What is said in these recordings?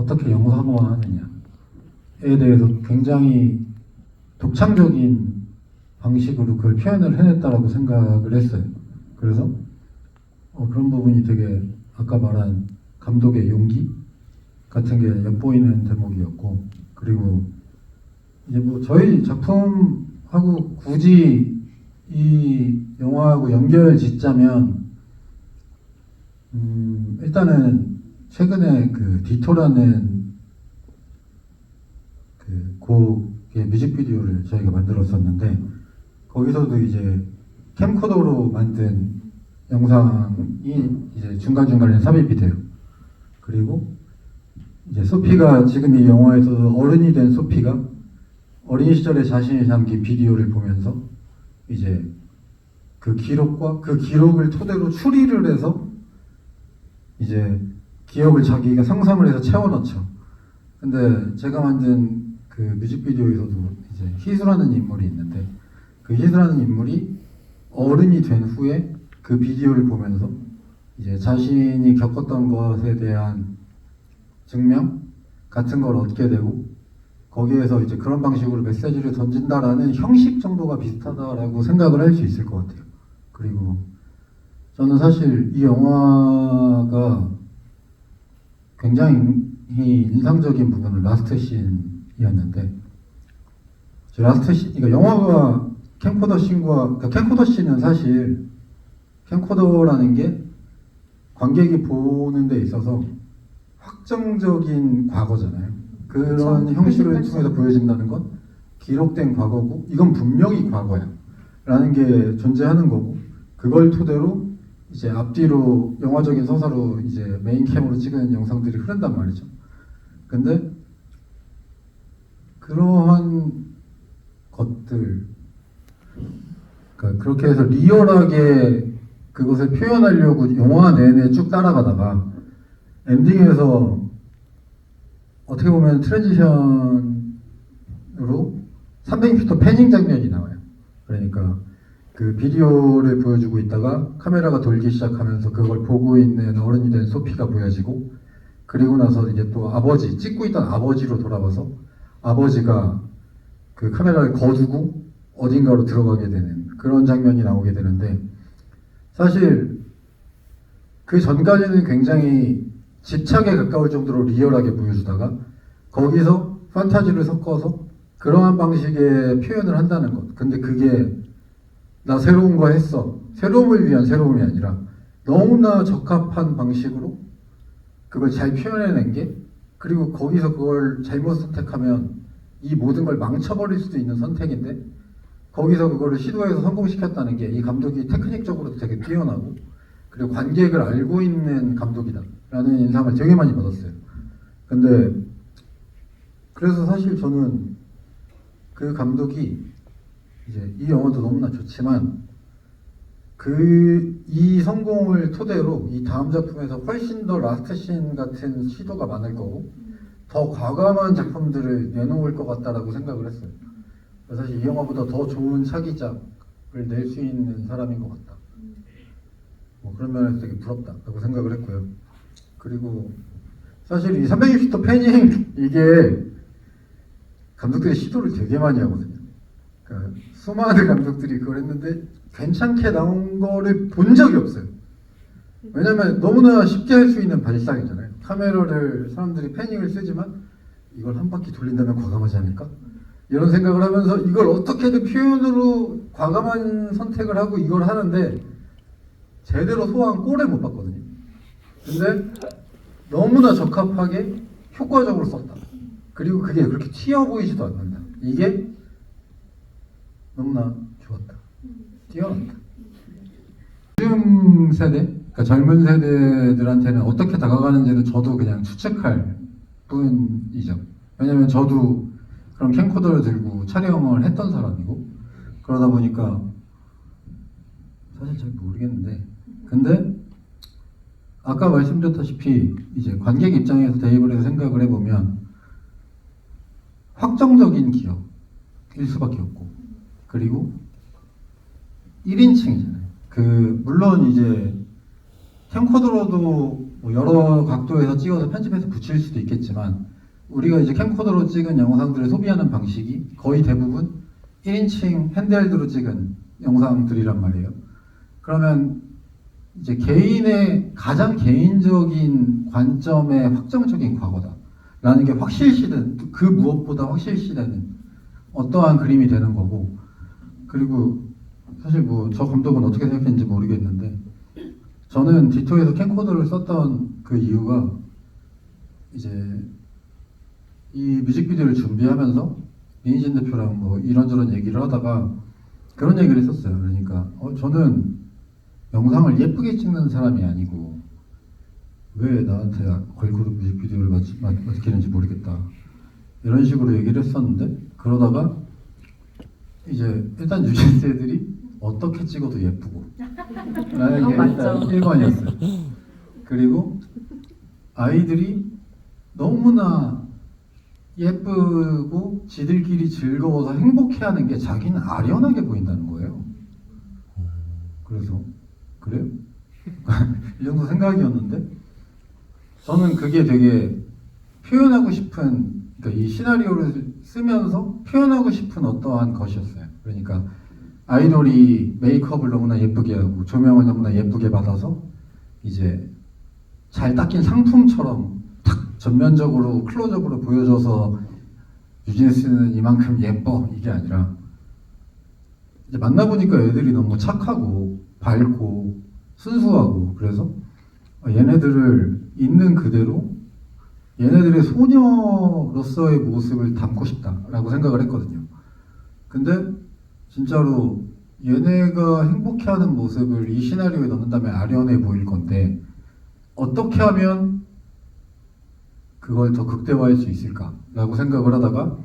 어떻게 영상화하느냐에 대해서 굉장히 독창적인 방식으로 그걸 표현을 해냈다라고 생각을 했어요. 그래서 그런 부분이 되게 아까 말한 감독의 용기 같은 게 엿보이는 대목이었고, 그리고 이제 뭐 저희 작품하고 굳이 이 영화하고 연결 짓자면 일단은 최근에 그 디토라는 그 곡의 뮤직비디오를 저희가 만들었었는데, 거기서도 이제 캠코더로 만든 영상이 이제 중간중간에 삽입이 돼요. 그리고 이제 소피가 지금 이 영화에서 어른이 된 소피가 어린 시절의 자신이 담긴 비디오를 보면서 이제 그 기록과 그 기록을 토대로 추리를 해서 이제 기억을 자기가 상상을 해서 채워넣죠. 근데 제가 만든 그 뮤직비디오에서도 이제 희수라는 인물이 있는데, 그 희수라는 인물이 어른이 된 후에 그 비디오를 보면서 이제 자신이 겪었던 것에 대한 증명 같은 걸 얻게 되고, 거기에서 이제 그런 방식으로 메시지를 던진다라는 형식 정도가 비슷하다라고 생각을 할 수 있을 것 같아요. 그리고 저는 사실 이 영화가 굉장히 인상적인 부분은 라스트 씬이었는데, 라스트 씬, 그러니까 영화가 캠코더 씬과, 그러니까 캠코더 씬은 사실 캠코더라는 게 관객이 보는 데 있어서 확정적인 과거잖아요. 그런 그렇죠. 형식을 그렇죠. 통해서 보여진다는 건 기록된 과거고, 이건 분명히 과거야 라는 게 존재하는 거고, 그걸 토대로 이제 앞뒤로 영화적인 서사로 이제 메인캠으로 찍은 영상들이 흐른단 말이죠. 근데 그러한 것들, 그러니까 그렇게 해서 리얼하게 그것을 표현하려고 영화 내내 쭉 따라가다가 엔딩에서 어떻게 보면 트랜지션으로 300m 패닝 장면이 나와요. 그러니까 그 비디오를 보여주고 있다가 카메라가 돌기 시작하면서 그걸 보고 있는 어른이 된 소피가 보여지고, 그리고 나서 이제 또 아버지, 찍고 있던 아버지로 돌아와서 아버지가 그 카메라를 거두고 어딘가로 들어가게 되는 그런 장면이 나오게 되는데, 사실 그 전까지는 굉장히 집착에 가까울 정도로 리얼하게 보여주다가 거기서 판타지를 섞어서 그러한 방식의 표현을 한다는 것. 근데 그게 나 새로운 거 했어, 새로움을 위한 새로움이 아니라 너무나 적합한 방식으로 그걸 잘 표현해낸 게, 그리고 거기서 그걸 잘못 선택하면 이 모든 걸 망쳐버릴 수도 있는 선택인데 거기서 그거를 시도해서 성공시켰다는 게 이 감독이 테크닉적으로도 되게 뛰어나고, 그리고 관객을 알고 있는 감독이다 라는 인상을 되게 많이 받았어요. 근데 그래서 사실 저는 그 감독이 이제 이 영화도 너무나 좋지만 이 성공을 토대로 이 다음 작품에서 훨씬 더 라스트 씬 같은 시도가 많을 거고 더 과감한 작품들을 내놓을 것 같다라고 생각을 했어요. 사실 이 영화보다 더 좋은 차기작을 낼 수 있는 사람인 것 같다. 뭐 그런 면에서 되게 부럽다라고 생각을 했고요. 그리고 사실 이 360도 패닝 이게 감독들이 시도를 되게 많이 하거든요. 그러니까 수많은 감독들이 그걸 했는데 괜찮게 나온 거를 본 적이 없어요. 왜냐면 너무나 쉽게 할 수 있는 발상이잖아요. 카메라를 사람들이 패닝을 쓰지만 이걸 한 바퀴 돌린다면 과감하지 않을까? 이런 생각을 하면서 이걸 어떻게든 표현으로 과감한 선택을 하고 이걸 하는데 제대로 소화한 꼴을 못 봤거든요. 근데 너무나 적합하게 효과적으로 썼다. 그리고 그게 그렇게 튀어 보이지도 않는다. 이게 너무나 좋았다. 뛰어난다. 요즘 세대, 그러니까 젊은 세대들한테는 어떻게 다가가는지는 저도 그냥 추측할 뿐이죠. 왜냐면 저도 그런 캠코더를 들고 촬영을 했던 사람이고, 그러다 보니까 사실 잘 모르겠는데, 근데 아까 말씀드렸다시피 이제 관객 입장에서 대입을 해서 생각을 해보면 확정적인 기억일 수밖에 없고, 그리고 1인칭이잖아요. 물론 이제 캠코더로도 뭐 여러 각도에서 찍어서 편집해서 붙일 수도 있겠지만 우리가 이제 캠코더로 찍은 영상들을 소비하는 방식이 거의 대부분 1인칭 핸드헬드로 찍은 영상들이란 말이에요. 그러면 이제 개인의 가장 개인적인 관점의 확정적인 과거다라는 게 확실시된, 그 무엇보다 확실시되는 어떠한 그림이 되는 거고, 그리고 사실 뭐 저 감독은 어떻게 생각했는지 모르겠는데 저는 디토에서 캠코더를 썼던 그 이유가 이제 이 뮤직비디오를 준비하면서 민희진 대표랑 뭐 이런저런 얘기를 하다가 그런 얘기를 했었어요. 그러니까 저는 영상을 예쁘게 찍는 사람이 아니고 왜 나한테 걸그룹 뮤직비디오를 맡기는지 모르겠다, 이런 식으로 얘기를 했었는데, 그러다가 이제 일단 뉴진스 애들이 어떻게 찍어도 예쁘고 라는 게 일단 1번이었어요. 그리고 아이들이 너무나 예쁘고 지들끼리 즐거워서 행복해하는 게 자기는 아련하게 보인다는 거예요. 그래서 그래요? 이 정도 생각이었는데 저는 그게 되게 표현하고 싶은, 그러니까 이 시나리오를 쓰면서 표현하고 싶은 어떠한 것이었어요. 그러니까 아이돌이 메이크업을 너무나 예쁘게 하고 조명을 너무나 예쁘게 받아서 이제 잘 닦인 상품처럼 탁 전면적으로 클로즈업으로 보여줘서 뉴진스는 이만큼 예뻐, 이게 아니라 이제 만나보니까 애들이 너무 착하고 밝고 순수하고, 그래서 얘네들을 있는 그대로 얘네들의 소녀로서의 모습을 담고 싶다라고 생각을 했거든요. 근데 진짜로 얘네가 행복해하는 모습을 이 시나리오에 넣는다면 아련해 보일 건데 어떻게 하면 그걸 더 극대화할 수 있을까라고 생각을 하다가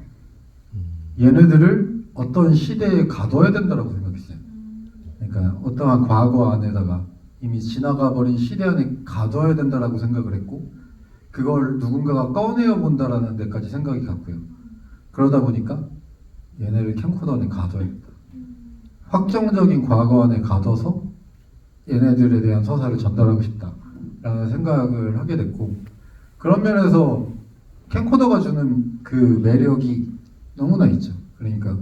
얘네들을 어떤 시대에 가둬야 된다라고 생각했어요. 그러니까 어떠한 과거 안에다가 이미 지나가 버린 시대 안에 가둬야 된다라고 생각을 했고, 그걸 누군가가 꺼내어 본다라는 데까지 생각이 갔고요. 그러다 보니까 얘네를 캠코더 안에 가둬야겠다, 확정적인 과거 안에 가둬서 얘네들에 대한 서사를 전달하고 싶다라는 생각을 하게 됐고, 그런 면에서 캠코더가 주는 그 매력이 너무나 있죠. 그러니까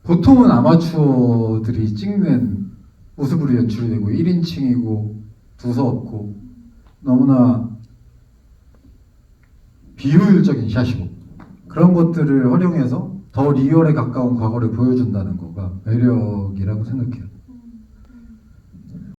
보통은 아마추어들이 찍는 모습으로 연출이 되고 1인칭이고 두서없고 너무나 비효율적인 샷이고, 그런 것들을 활용해서 더 리얼에 가까운 과거를 보여준다는 거가 매력이라고 생각해요.